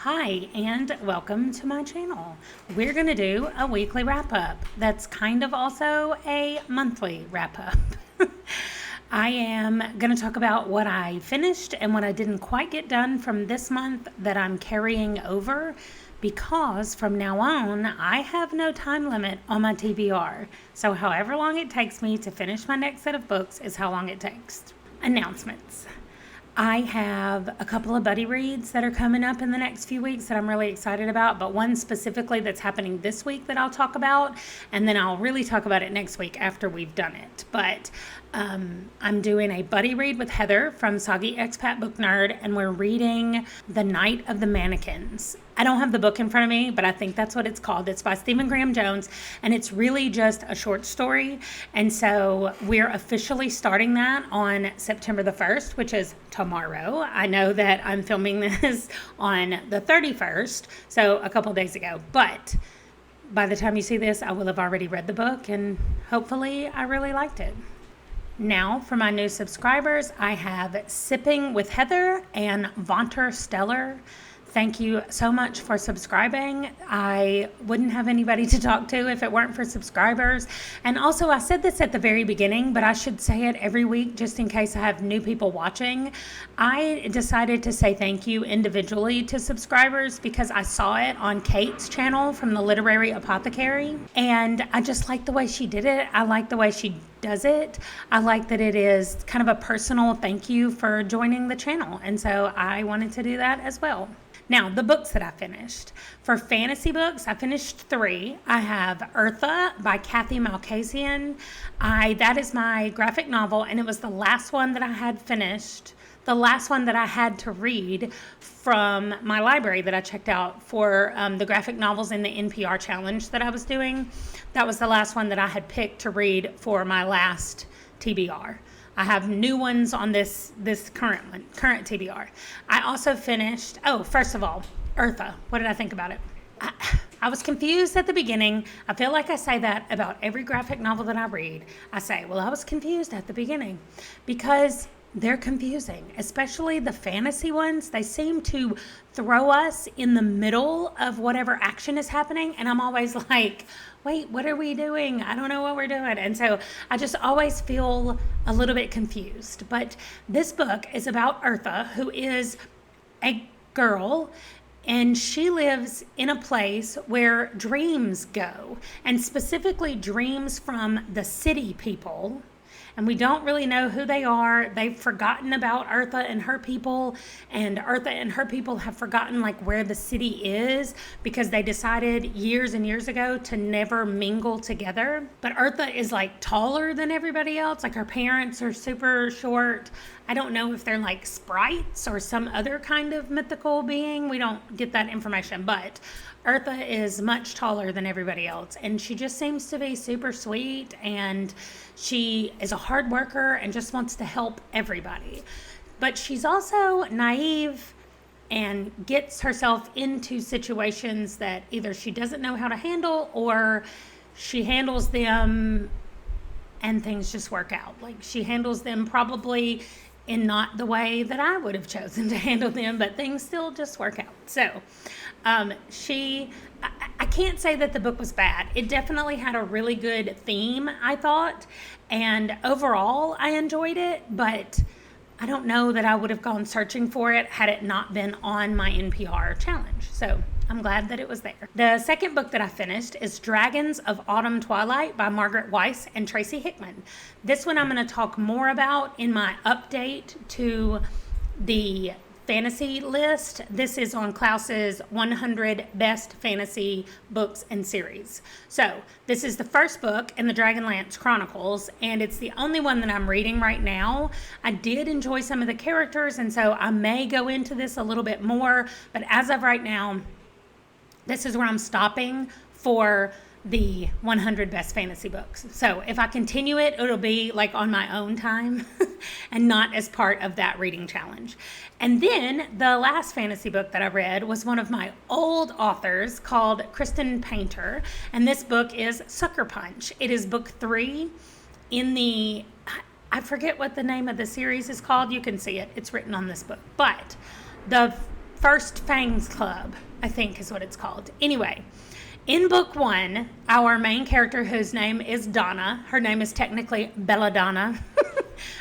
Hi, and welcome to my channel. We're going to do a weekly wrap-up that's kind of also a monthly wrap-up. I am going to talk about what I finished and what I didn't quite get done from this month that I'm carrying over, because from now on, I have no time limit on my TBR. So however long it takes me to finish my next set of books is how long it takes. Announcements. I have a couple of buddy reads that are coming up in the next few weeks that I'm really excited about, but one specifically that's happening this week that I'll talk about, and then I'll really talk about it next week after we've done it. But I'm doing a buddy read with Heather from Soggy Expat Book Nerd, and we're reading The Night of the Mannequins. I don't have the book in front of me, but I think that's what it's called. It's by Stephen Graham Jones, and it's really just a short story. And so we're officially starting that on September the 1st, which is tomorrow. I know that I'm filming this on the 31st, so a couple days ago. But by the time you see this, I will have already read the book, and hopefully I really liked it. Now, for my new subscribers, I have Sipping with Heather and Vaunter Stellar. Thank you so much for subscribing. I wouldn't have anybody to talk to if it weren't for subscribers. And also, I said this at the very beginning, but I should say it every week just in case I have new people watching. I decided to say thank you individually to subscribers because I saw it on Kate's channel from the Literary Apothecary. And I just like the way she did it. I like the way she does it. I like that it is kind of a personal thank you for joining the channel. And so I wanted to do that as well. Now, the books that I finished. For fantasy books, I finished 3. I have Eartha by Kathy Malkasian. That is my graphic novel, and it was the last one that I had finished, the last one that I had to read from my library that I checked out for the graphic novels in the NPR challenge that I was doing. That was the last one that I had picked to read for my last TBR. I have new ones on this current TBR. I also finished, first of all, Eartha. What did I think about it? I was confused at the beginning. I feel like I say that about every graphic novel that I read. I say, I was confused at the beginning because they're confusing, especially the fantasy ones. They seem to throw us in the middle of whatever action is happening, and I'm always like, wait, what are we doing? I don't know what we're doing. And so I just always feel a little bit confused. But this book is about Eartha, who is a girl, and she lives in a place where dreams go, and specifically dreams from the city people. And we don't really know who they are. They've forgotten about Eartha and her people, and Eartha and her people have forgotten where the city is because they decided years and years ago to never mingle together. But Eartha is taller than everybody else. Her parents are super short. I don't know if they're sprites or some other kind of mythical being. We don't get that information, but Eartha is much taller than everybody else, and she just seems to be super sweet, and she is a hard worker and just wants to help everybody. But she's also naive and gets herself into situations that either she doesn't know how to handle or she handles them and things just work out. She handles them probably in not the way that I would have chosen to handle them, but things still just work out. So I can't say that the book was bad. It definitely had a really good theme, I thought, and overall I enjoyed it, but I don't know that I would have gone searching for it had it not been on my NPR challenge. So I'm glad that it was there. The second book that I finished is Dragons of Autumn Twilight by Margaret Weiss and Tracy Hickman. This one I'm going to talk more about in my update to the fantasy list. This is on Klaus's 100 Best Fantasy Books and Series. So this is the first book in the Dragonlance Chronicles, and it's the only one that I'm reading right now. I did enjoy some of the characters, and so I may go into this a little bit more, but as of right now, this is where I'm stopping for the 100 best fantasy books. So if I continue it, it'll be on my own time and not as part of that reading challenge. And then the last fantasy book that I read was one of my old authors called Kristen Painter. And this book is Sucker Punch. It is book 3 in the, I forget what the name of the series is called. You can see it. It's written on this book. But the First Fangs Club, I think is what it's called. Anyway, in book 1, our main character, whose name is Donna, her name is technically Belladonna,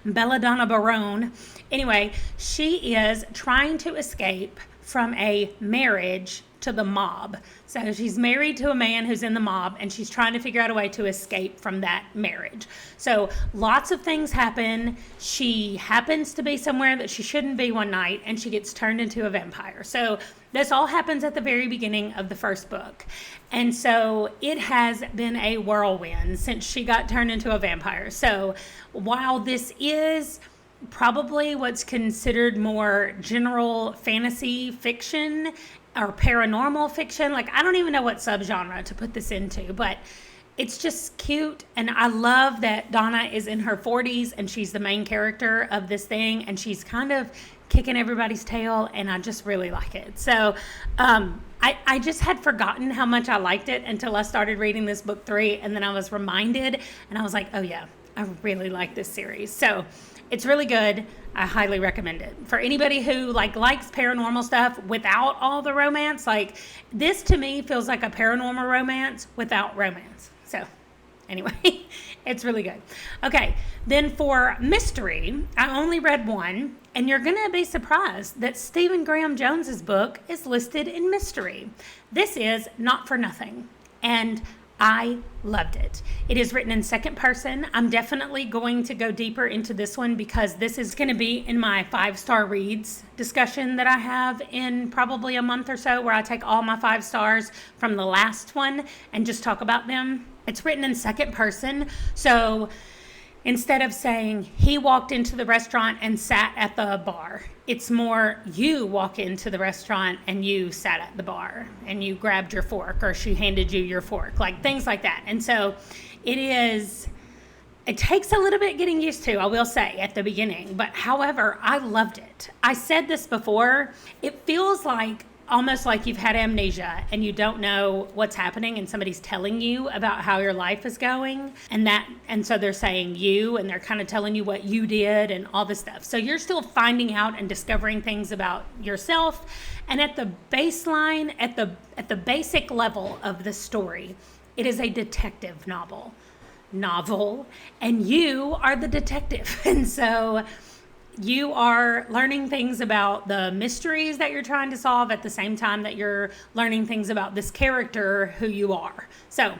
Belladonna Barone. Anyway, she is trying to escape from a marriage to the mob. So she's married to a man who's in the mob, and she's trying to figure out a way to escape from that marriage. So lots of things happen. She happens to be somewhere that she shouldn't be one night, and she gets turned into a vampire. So this all happens at the very beginning of the first book. And so it has been a whirlwind since she got turned into a vampire. So while this is probably what's considered more general fantasy fiction or paranormal fiction, like I don't even know what subgenre to put this into, but it's just cute. And I love that Donna is in her 40s and she's the main character of this thing, and she's kind of kicking everybody's tail, and I just really like it. So I just had forgotten how much I liked it until I started reading this book 3, and then I was reminded, and I was like, oh yeah, I really like this series. So it's really good. I highly recommend it. For anybody who likes paranormal stuff without all the romance, like this to me feels like a paranormal romance without romance. So anyway, it's really good. Okay, then for mystery, I only read 1, and you're going to be surprised that Stephen Graham Jones's book is listed in mystery. This is Not for Nothing, and I loved it. It is written in second person. I'm definitely going to go deeper into this one because this is going to be in my 5-star reads discussion that I have in probably a month or so, where I take all my 5 stars from the last one and just talk about them. It's written in second person, so instead of saying he walked into the restaurant and sat at the bar, it's more you walk into the restaurant and you sat at the bar and you grabbed your fork, or she handed you your fork, like things like that. And so it takes a little bit getting used to, I will say, at the beginning, but however, I loved it. I said this before, it feels like almost like you've had amnesia and you don't know what's happening, and somebody's telling you about how your life is going, and so they're saying you, and they're kind of telling you what you did and all this stuff. So you're still finding out and discovering things about yourself. And at the baseline, at the basic level of the story, it is a detective novel, and you are the detective. And so you are learning things about the mysteries that you're trying to solve at the same time that you're learning things about this character who you are. So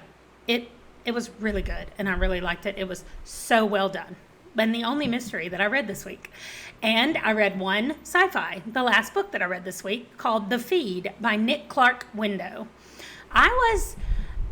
it was really good, and I really liked it. It was so well done. And the only mystery that I read this week. And I read 1 sci-fi, the last book that I read this week, called The Feed by Nick Clark Window. I was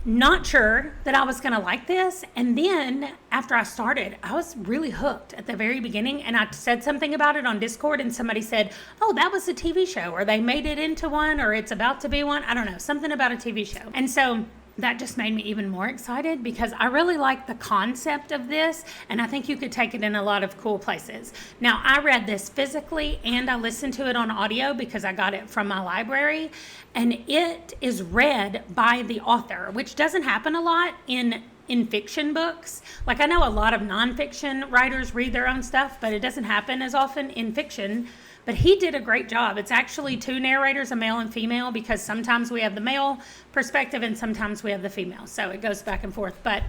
not sure that I was going to like this, and then after I started, I was really hooked at the very beginning, and I said something about it on Discord, and somebody said, oh, that was a TV show, or they made it into one, or it's about to be one. I don't know, something about a TV show. And so that just made me even more excited because I really like the concept of this, and I think you could take it in a lot of cool places. Now, I read this physically and I listened to it on audio because I got it from my library, and it is read by the author, which doesn't happen a lot in fiction books. Like, I know a lot of nonfiction writers read their own stuff, but it doesn't happen as often in fiction. But he did a great job. It's actually 2 narrators, a male and female, because sometimes we have the male perspective and sometimes we have the female. So it goes back and forth. But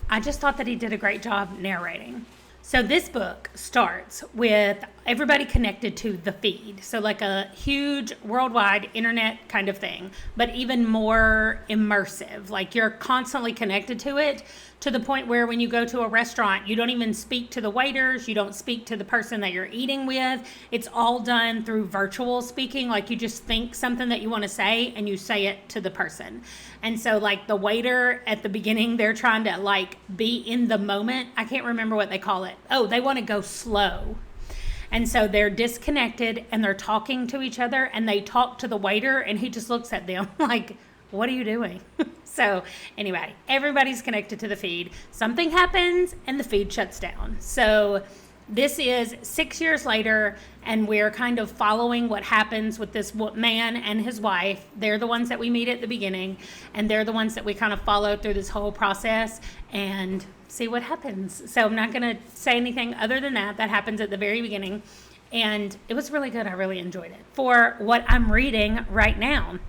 I just thought that he did a great job narrating. So this book starts with everybody connected to the feed. So like a huge worldwide internet kind of thing, but even more immersive. Like you're constantly connected to it, to the point where when you go to a restaurant, you don't even speak to the waiters. You don't speak to the person that you're eating with. It's all done through virtual speaking. Like you just think something that you want to say and you say it to the person. And so like the waiter at the beginning, they're trying to like be in the moment. I can't remember what they call it. Oh, they want to go slow. And so they're disconnected and they're talking to each other, and they talk to the waiter and he just looks at them like, what are you doing? So anyway, everybody's connected to the feed. Something happens and the feed shuts down. So this is 6 years later, and we're kind of following what happens with this man and his wife. They're the ones that we meet at the beginning, and they're the ones that we kind of follow through this whole process and see what happens. So I'm not going to say anything other than that. That happens at the very beginning. and it was really good. I really enjoyed it. For what I'm reading right now,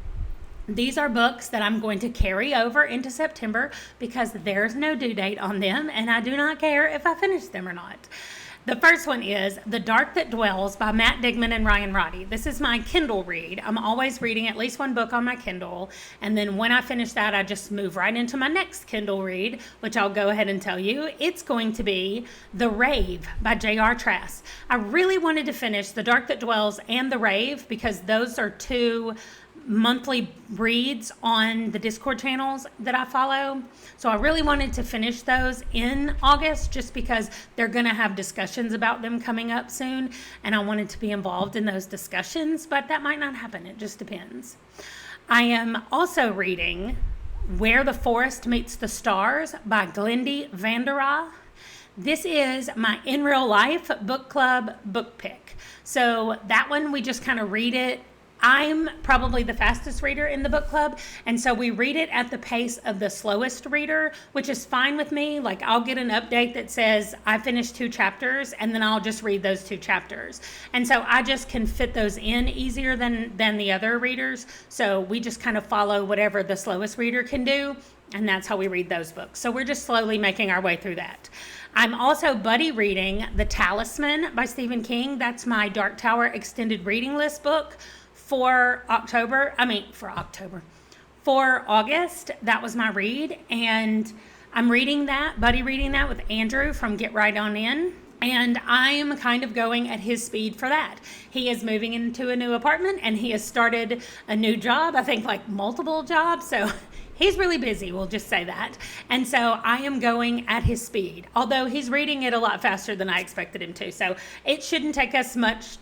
these are books that I'm going to carry over into September because there's no due date on them, and I do not care if I finish them or not. The first one is The Dark That Dwells by Matt Digman and Ryan Roddy. This is my Kindle read. I'm always reading at least one book on my Kindle, and then when I finish that, I just move right into my next Kindle read, which I'll go ahead and tell you. It's going to be The Rave by J.R. Trask. I really wanted to finish The Dark That Dwells and The Rave because those are two monthly reads on the Discord channels that I follow. So I really wanted to finish those in August just because they're going to have discussions about them coming up soon, and I wanted to be involved in those discussions, but that might not happen. It just depends. I am also reading Where the Forest Meets the Stars by Glendy Vandera. This is my in real life book club book pick. So that one, we just kind of read it. I'm probably the fastest reader in the book club, and so we read it at the pace of the slowest reader, which is fine with me. Like, I'll get an update that says I finished 2 chapters, and then I'll just read those 2 chapters. And so I just can fit those in easier than the other readers. So we just kind of follow whatever the slowest reader can do, and that's how we read those books. So we're just slowly making our way through that. I'm also buddy reading The Talisman by Stephen King. That's my Dark Tower extended reading list book for August. That was my read, and I'm reading that, buddy reading that with Andrew from Get Right On In, and I'm kind of going at his speed for that. He is moving into a new apartment, and he has started a new job, I think like multiple jobs, so he's really busy, we'll just say that. And so I am going at his speed, although he's reading it a lot faster than I expected him to. So it shouldn't take us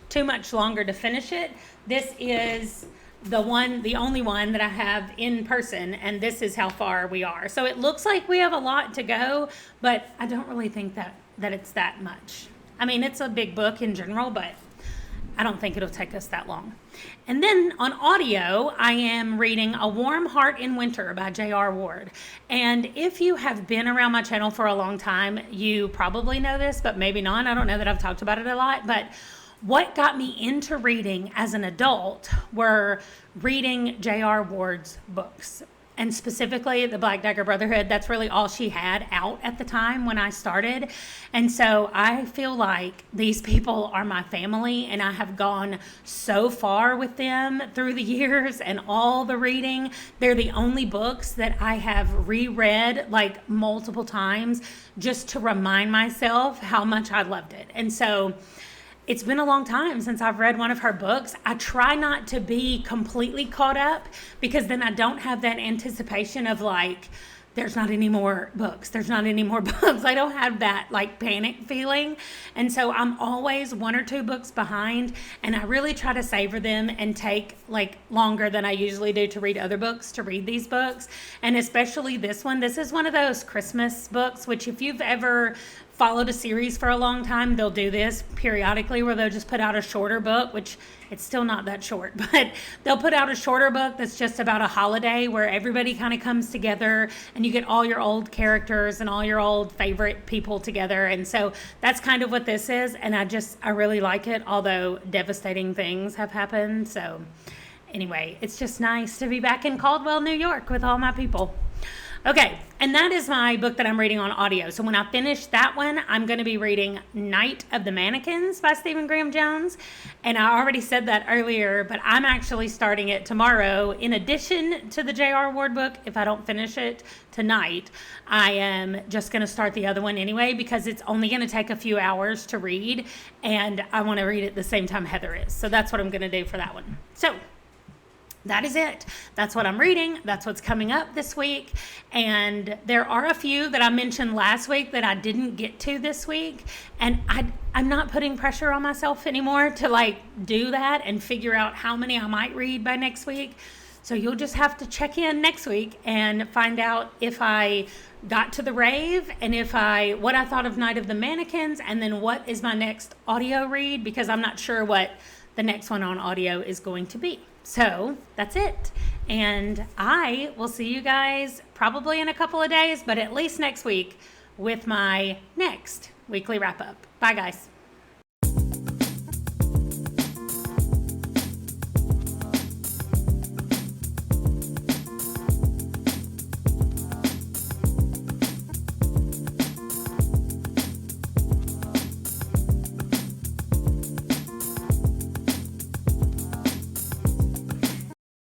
too much longer to finish it. This is the only one that I have in person, and this is how far we are. So it looks like we have a lot to go, but I don't really think that it's that much. I mean, it's a big book in general, but I don't think it'll take us that long. And then on audio, I am reading A Warm Heart in Winter by J.R. Ward. And if you have been around my channel for a long time, you probably know this, but maybe not. I don't know that I've talked about it a lot, but what got me into reading as an adult were reading J.R. Ward's books. And specifically the Black Dagger Brotherhood. That's really all she had out at the time when I started. And so I feel like these people are my family, and I have gone so far with them through the years and all the reading. They're the only books that I have reread like multiple times just to remind myself how much I loved it. And so it's been a long time since I've read one of her books. I try not to be completely caught up because then I don't have that anticipation of like, there's not any more books. There's not any more books. I don't have that like panic feeling. And so I'm always 1 or 2 books behind, and I really try to savor them and take like longer than I usually do to read other books to read these books. And especially this one. This is one of those Christmas books, which if you've ever followed a series for a long time, they'll do this periodically where they'll just put out a shorter book, which it's still not that short, but they'll put out a shorter book that's just about a holiday where everybody kind of comes together and you get all your old characters and all your old favorite people together. And so that's kind of what this is. And I really like it, although devastating things have happened. So anyway, it's just nice to be back in Caldwell, New York with all my people. Okay, and that is my book that I'm reading on audio. So when I finish that one, I'm going to be reading Night of the Mannequins by Stephen Graham Jones. And I already said that earlier, but I'm actually starting it tomorrow. In addition to the J.R. Ward book, if I don't finish it tonight, I am just going to start the other one anyway because it's only going to take a few hours to read. And I want to read it the same time Heather is. So that's what I'm going to do for that one. So that is it. That's what I'm reading. That's what's coming up this week. And there are a few that I mentioned last week that I didn't get to this week. And I'm not putting pressure on myself anymore to like do that and figure out how many I might read by next week. So you'll just have to check in next week and find out if I got to the rave and what I thought of Night of the Mannequins, and then what is my next audio read, because I'm not sure what the next one on audio is going to be. So that's it. And I will see you guys probably in a couple of days, but at least next week with my next weekly wrap up. Bye, guys.